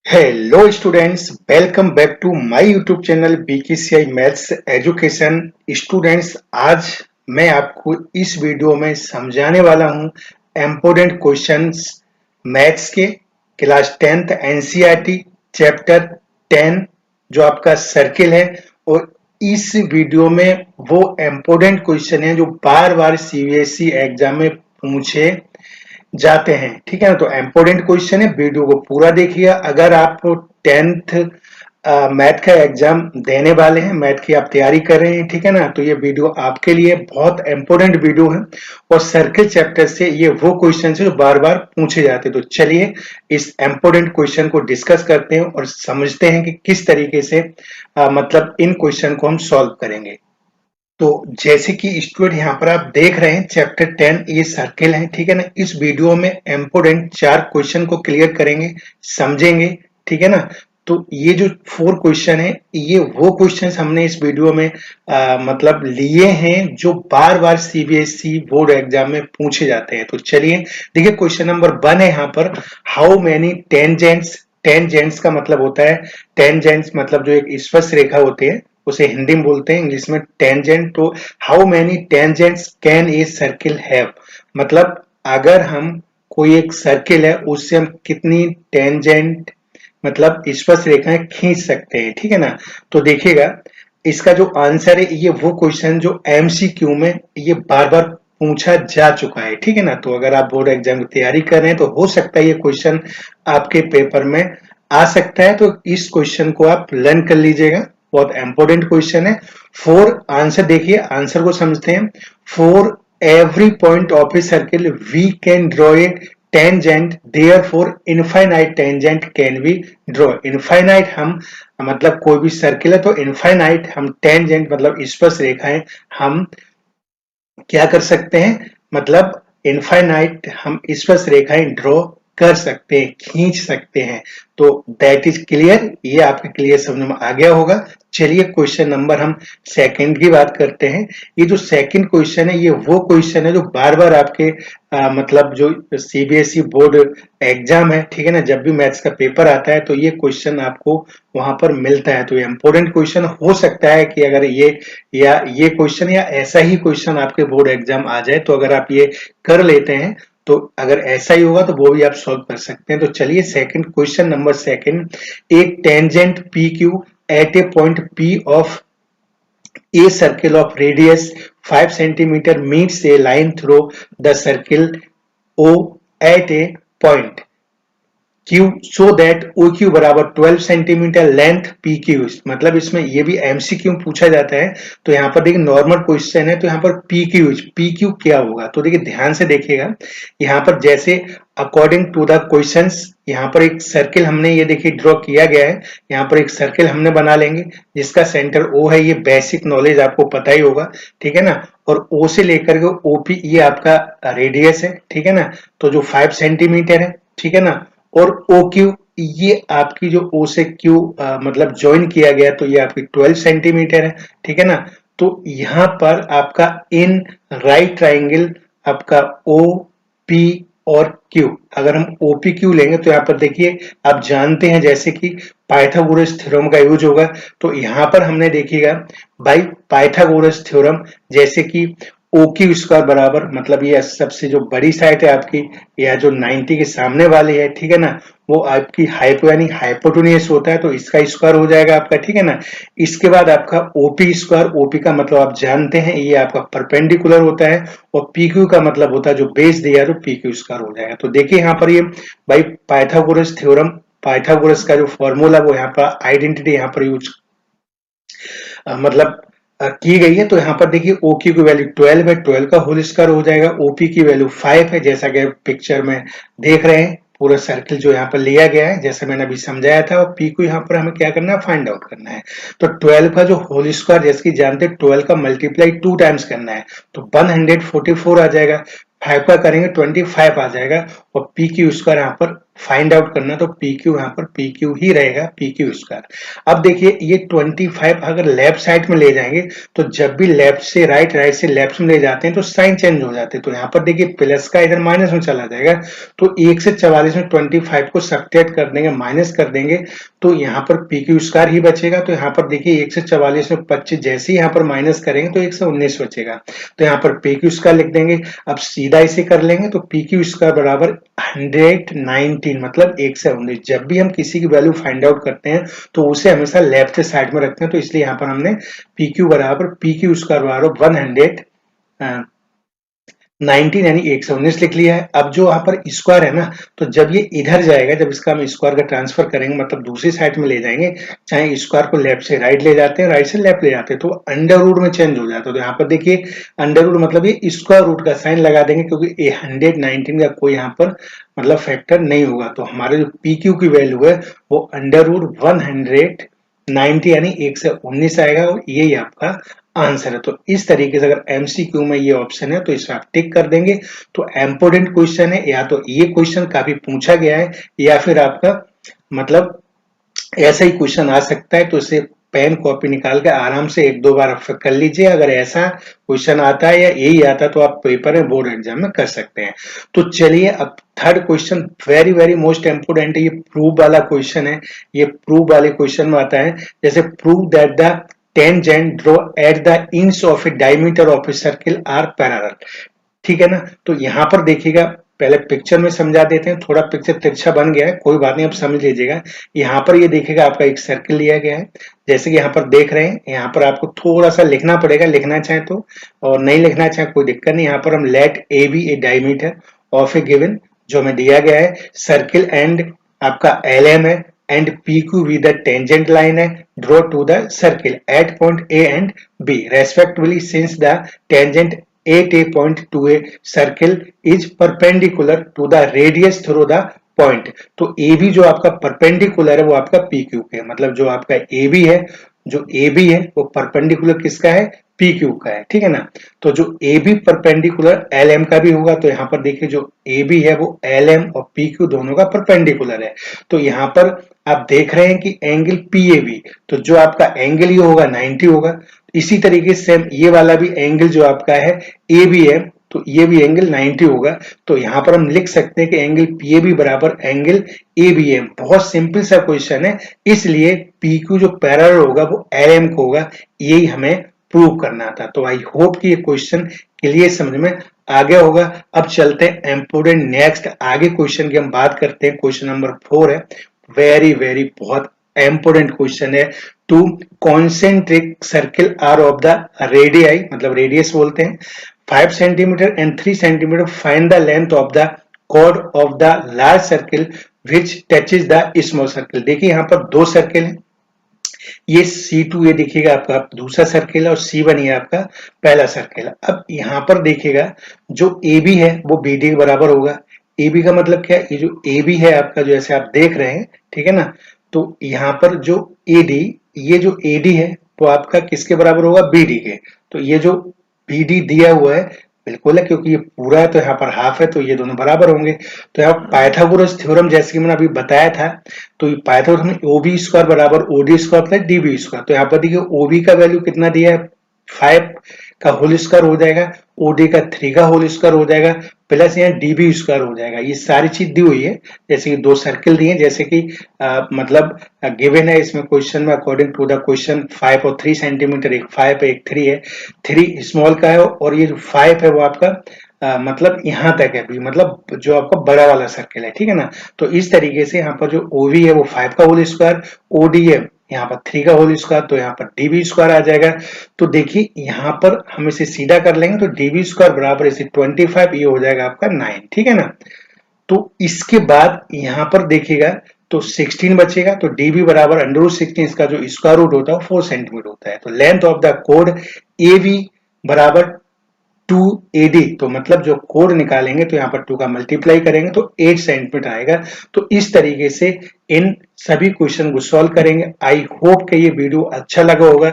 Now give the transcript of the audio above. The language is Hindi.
Hello students, welcome back to my YouTube channel BKCI maths education. Students, आज मैं आपको इस वीडियो में समझाने वाला हूं इम्पोर्टेंट क्वेश्चंस मैथ्स के क्लास 10th एनसीईआरटी चैप्टर 10 जो आपका सर्किल है। और इस वीडियो में वो इम्पोर्टेंट क्वेश्चन है जो बार बार सीबीएसई एग्जाम में पूछे जाते हैं। ठीक है ना, तो इम्पोर्टेंट क्वेश्चन है, वीडियो को पूरा देखिएगा। अगर आप 10th मैथ का एग्जाम देने वाले हैं, मैथ की आप तैयारी कर रहे हैं, ठीक है ना, तो ये वीडियो आपके लिए बहुत इंपॉर्टेंट वीडियो है। और सर्किल चैप्टर से ये वो क्वेश्चन है जो बार बार पूछे जाते हैं। तो चलिए इस इंपॉर्टेंट क्वेश्चन को डिस्कस करते हैं और समझते हैं कि किस तरीके से मतलब इन क्वेश्चन को हम सॉल्व करेंगे। तो जैसे कि स्टूडेंट यहाँ पर आप देख रहे हैं चैप्टर 10 ये सर्किल है, ठीक है ना। इस वीडियो में इम्पोर्टेंट 4 क्वेश्चन को क्लियर करेंगे, समझेंगे, ठीक है ना। तो ये जो 4 क्वेश्चन है, ये वो क्वेश्चन हमने इस वीडियो में मतलब लिए हैं जो बार बार सीबीएसई बोर्ड एग्जाम में पूछे जाते हैं। तो चलिए देखिए, क्वेश्चन नंबर 1 है यहाँ पर, हाउ मैनी टेंजेंट्स। टेंजेंट्स का मतलब होता है, टेंजेंट्स मतलब जो एक स्पर्श रेखा होती है उसे हिंदी में बोलते हैं, इंग्लिश में टेंजेंट। तो how many tangents can a circle have, मतलब अगर हम कोई एक सर्किल है उससे हम कितनी टेंजेंट मतलब स्पर्श रेखाएं खींच सकते हैं, ठीक है ना। तो देखिएगा इसका जो आंसर है, ये वो क्वेश्चन जो एमसीक्यू में ये बार बार पूछा जा चुका है, ठीक है ना। तो अगर आप बोर्ड एग्जाम की तैयारी कर रहे हैं तो हो सकता है ये क्वेश्चन आपके पेपर में आ सकता है। तो इस क्वेश्चन को आप लर्न कर लीजिएगा, बहुत इंपॉर्टेंट क्वेश्चन है। फॉर आंसर देखिए, आंसर को समझते हैं। For every point of a circle we can draw a tangent, therefore infinite tangent can be draw. Infinite हम मतलब कोई भी सर्किल है तो इनफाइनाइट हम टेंजेंट मतलब स्पर्श रेखाएं हम क्या कर सकते हैं, मतलब इनफाइनाइट हम स्पर्श रेखाएं ड्रॉ कर सकते हैं, खींच सकते हैं। तो दैट इज क्लियर, ये आपके क्लियर समझ में आ गया होगा। चलिए क्वेश्चन नंबर हम सेकंड की बात करते हैं। ये जो सेकंड क्वेश्चन है, ये वो क्वेश्चन है जो बार बार आपके मतलब जो सीबीएसई बोर्ड एग्जाम है, ठीक है ना, जब भी मैथ्स का पेपर आता है तो ये क्वेश्चन आपको वहां पर मिलता है। तो ये इंपॉर्टेंट क्वेश्चन हो सकता है कि अगर ये क्वेश्चन या ऐसा ही क्वेश्चन आपके बोर्ड एग्जाम आ जाए, तो अगर आप ये कर लेते हैं तो अगर ऐसा ही होगा तो वो भी आप सॉल्व कर सकते हैं। तो चलिए सेकंड क्वेश्चन नंबर सेकंड, एक tangent P Q at a point P of a circle of radius 5 centimeter meets a line through the circle O at a point Q so that OQ बराबर 12 सेंटीमीटर लेंथ PQ। मतलब इसमें ये भी एमसीक्यू पूछा जाता है। तो यहाँ पर देखिए नॉर्मल क्वेश्चन है, तो यहाँ पर PQ क्या होगा, तो देखिए ध्यान से देखिएगा। यहाँ पर जैसे अकॉर्डिंग टू द क्वेश्चंस, यहाँ पर एक सर्किल हमने ये देखिए ड्रॉ किया गया है। यहाँ पर एक सर्किल हमने बना लेंगे जिसका सेंटर O है, ये बेसिक नॉलेज आपको पता ही होगा, ठीक है ना। और O से लेकर के OP ये आपका रेडियस है, ठीक है ना। तो जो 5 सेंटीमीटर है, ठीक है ना। और ओ क्यू ये आपकी जो ओ से क्यू मतलब ज्वाइन किया गया, तो ये आपकी 12 सेंटीमीटर है, ठीक है ना। तो यहां पर आपका इन राइट ट्राइंगल आपका ओ पी और क्यू, अगर हम ओपी क्यू लेंगे तो यहाँ पर देखिए आप जानते हैं जैसे कि पाइथागोरस थ्योरम का यूज होगा। तो यहाँ पर हमने देखिएगा भाई पाइथागोरस थ्योरम, जैसे कि ओ क्यू स्क्वायर बराबर, मतलब ये सबसे जो बड़ी साइड है आपकी या जो 90 के सामने वाली है, ठीक है ना, वो आपकी हाइपो यानी हाइपोटेन्यूस होता है, तो इसका स्क्वायर हो जाएगा आपका, ठीक है ना। इसके बाद आपका ओपी स्क्वायर, ओपी का मतलब आप जानते हैं ये आपका परपेंडिकुलर होता है, और पीक्यू का मतलब होता है जो बेस दिया तो पीक्यू स्क्वायर हो जाएगा। तो देखिए यहाँ पर ये भाई पाइथागोरस थ्योरम, पाइथागोरस का जो फॉर्मूला वो यहाँ पर आइडेंटिटी यहाँ पर यूज मतलब की गई है। तो यहाँ पर देखिए ओ की वैल्यू 12 है, 12 का होल स्क्वायर हो जाएगा। ओपी की वैल्यू 5 है, जैसा कि पिक्चर में देख रहे हैं पूरा सर्किल जो यहाँ पर लिया गया है जैसे मैंने अभी समझाया था। और पी को यहाँ पर हमें क्या करना है, फाइंड आउट करना है। तो 12 का जो होल स्क्वायर जैसे कि जानते हैं 12 का मल्टीप्लाई 2 टाइम्स करना है, तो 144 आ जाएगा। 5 का करेंगे 25 आ जाएगा, और पी की स्क्वायर यहाँ पर फाइंड आउट करना है तो पी क्यू यहाँ पर पी क्यू ही रहेगा, पी क्यू स्क्वायर। अब देखिए ये 25 अगर लेफ्ट साइड में ले जाएंगे तो जब भी लेफ्ट से राइट, राइट से लेफ्ट में ले जाते हैं तो साइन चेंज हो जाते हैं। तो यहाँ पर देखिए प्लस का इधर माइनस में चला जाएगा, तो 1 से 44 में 25 को सब्ट्रैक्ट कर देंगे, माइनस कर देंगे, तो यहाँ पर पी क्यू स्क्वायर ही बचेगा। तो यहाँ पर देखिए 1 से 44 में 25 जैसे ही यहाँ पर माइनस करेंगे तो 119 बचेगा, तो यहाँ पर पी क्यू स्क्वायर लिख देंगे। अब सीधा इसे कर लेंगे तो पी क्यू स्क्वायर बराबर 119 मतलब 119। जब भी हम किसी की वैल्यू फाइंड आउट करते हैं तो उसे हमेशा लेफ्ट साइड में रखते हैं, तो इसलिए यहाँ पर हमने पी क्यू बराबर पी क्यू स्क्वायर बराबर 119 यानी 119 लिख लिया है। अब जो यहाँ पर स्क्वायर है ना, तो जब ये इधर जाएगा, जब इसका हम स्क्वायर का ट्रांसफर करेंगे मतलब दूसरी साइड में ले जाएंगे, चाहे स्क्वायर को लेफ्ट से राइट ले जाते हैं, राइट से लेफ्ट ले जाते हैं, तो अंडर रूट में चेंज हो जाता है। तो यहाँ पर देखिए अंडर रूट मतलब ये स्क्वायर रूट का साइन लगा देंगे, क्योंकि 119 का कोई यहाँ पर मतलब फैक्टर नहीं होगा। तो हमारे जो पी क्यू की वैल्यू है वो अंडर रूट 190 यानी 119 आएगा, और यही आपका आंसर है। तो इस तरीके से अगर एमसीक्यू में ये ऑप्शन है तो इसमें आप टिक कर देंगे। तो इम्पोर्टेंट क्वेश्चन है, या तो ये क्वेश्चन काफी पूछा गया है या फिर आपका मतलब ऐसा ही क्वेश्चन आ सकता है, तो इसे पेन कॉपी निकाल के आराम से 1-2 बार आप कर लीजिए। अगर ऐसा क्वेश्चन आता है या यही आता तो आप पेपर में बोर्ड एग्जाम में कर सकते हैं। तो चलिए अब third question very very most important है, ये प्रूव वाला क्वेश्चन है। ये प्रूव वाले क्वेश्चन में आता है, जैसे prove that the tangent draw at the ends of a diameter of a circle are parallel। ठीक है ना। तो यहाँ पर देखिएगा, पहले पिक्चर में समझा देते हैं, थोड़ा पिक्चर तिरछा बन गया है, कोई बात नहीं, आप समझ लीजिएगा। यहाँ पर ये देखिएगा आपका एक सर्किल लिया गया है, जैसे कि यहाँ पर देख रहे हैं। यहाँ पर आपको थोड़ा सा लिखना पड़ेगा, लिखना चाहे तो, और नहीं लिखना चाहे कोई दिक्कत नहीं। यहाँ पर हम let A B a diameter of a given, जो हमें दिया गया है, सर्किल एंड आपका एल एम है, and PQ with the tangent line है, draw to the circle at point A and B respectively since the tangent at a point to a circle is perpendicular to the radius through the point। तो AB जो आपका परपेंडिकुलर है वो आपका PQ के, मतलब जो आपका AB है, जो AB है वो परपेंडिकुलर किसका है, PQ का है, ठीक है ना। तो जो AB परपेंडिकुलर LM का भी होगा, तो यहाँ पर देखिए जो AB है वो LM और PQ दोनों का परपेंडिकुलर है। तो यहाँ पर आप देख रहे हैं कि एंगल PAB, तो जो आपका एंगल ये होगा 90 होगा। इसी तरीके से ये वाला भी एंगल जो आपका है ABM, तो ये भी एंगल 90 होगा। तो यहाँ पर हम लिख सकते हैं कि एंगल PAB बराबर एंगल ABM। बहुत सिंपल सा क्वेश्चन है, इसलिए PQ जो पैरेलल होगा वो LM को होगा, यही हमें प्रूव करना था। तो आई होप कि ये क्वेश्चन क्लियर समझ में आ गया होगा। अब चलते हैं इम्पोर्टेंट नेक्स्ट आगे क्वेश्चन की हम बात करते हैं। क्वेश्चन नंबर 4 है, वेरी वेरी बहुत इंपोर्टेंट क्वेश्चन है। Two concentric circle are of the radii, मतलब रेडियस बोलते हैं, 5 centimetre and 3 centimetre, find the length of the chord of the large circle which touches the small circle. देखिए यहाँ पर दो सर्किल है, ये C2 ये देखिएगा आपका दूसरा सर्किल है, और C1 ये आपका पहला सर्किल है। अब यहाँ पर देखिएगा जो AB है वो BD के बराबर होगा। AB का मतलब क्या है, ये जो AB है आपका, जो ऐसे आप देख रहे हैं, ठीक है ना। तो यहाँ पर जो AD, ये जो AD है वो आपका किसके बराबर होगा, BD के। तो ये जो BD दिया हुआ है बिल्कुल है, क्योंकि ये पूरा है तो यहाँ पर हाफ है, तो ये दोनों बराबर होंगे। तो यहाँ पाइथागोरस थ्योरम जैसे कि मैंने अभी बताया था, तो ये पाइथागोरस में OB स्क्वायर बराबर OD square plus DB square. तो यहाँ पर देखिए OB का वैल्यू कितना दिया है, 5 का होल स्क्वायर हो जाएगा, OD का 3 का होल स्क्वायर हो जाएगा, प्लस यहाँ DB स्क्वायर हो जाएगा। ये सारी चीज दी हुई है, जैसे कि दो सर्किल दिए, जैसे कि मतलब गिवन है इसमें क्वेश्चन में, अकॉर्डिंग टू द क्वेश्चन 5 और 3 सेंटीमीटर, एक 5 है एक 3 है। 3 स्मॉल का है, और ये जो 5 है वो आपका मतलब यहाँ तक है भी, मतलब जो आपका बड़ा वाला सर्किल है, ठीक है ना। तो इस तरीके से यहाँ पर जो OV है वो 5 का होल स्क्वायर, OD है यहाँ पर 3 का होल स्क्वायर, तो यहाँ पर DB स्क्वायर आ जाएगा। तो देखिए यहाँ पर हम इसे सीधा कर लेंगे, तो DB स्क्वायर बराबर इसे 25, ये हो जाएगा आपका 9, ठीक है ना। तो इसके बाद यहाँ पर देखिएगा तो 16 बचेगा, तो DB बराबर √16, इसका जो स्क्वायर रूट होता है 4 सेंटीमीटर होता है। तो length of the code AB बराबर 2AD, तो मतलब जो कोड निकालेंगे तो यहाँ पर 2 का मल्टीप्लाई करेंगे तो 8 सेंटीमीटर आएगा। तो इस तरीके से इन सभी क्वेश्चन को सॉल्व करेंगे। आई होप कि ये वीडियो अच्छा लगा होगा।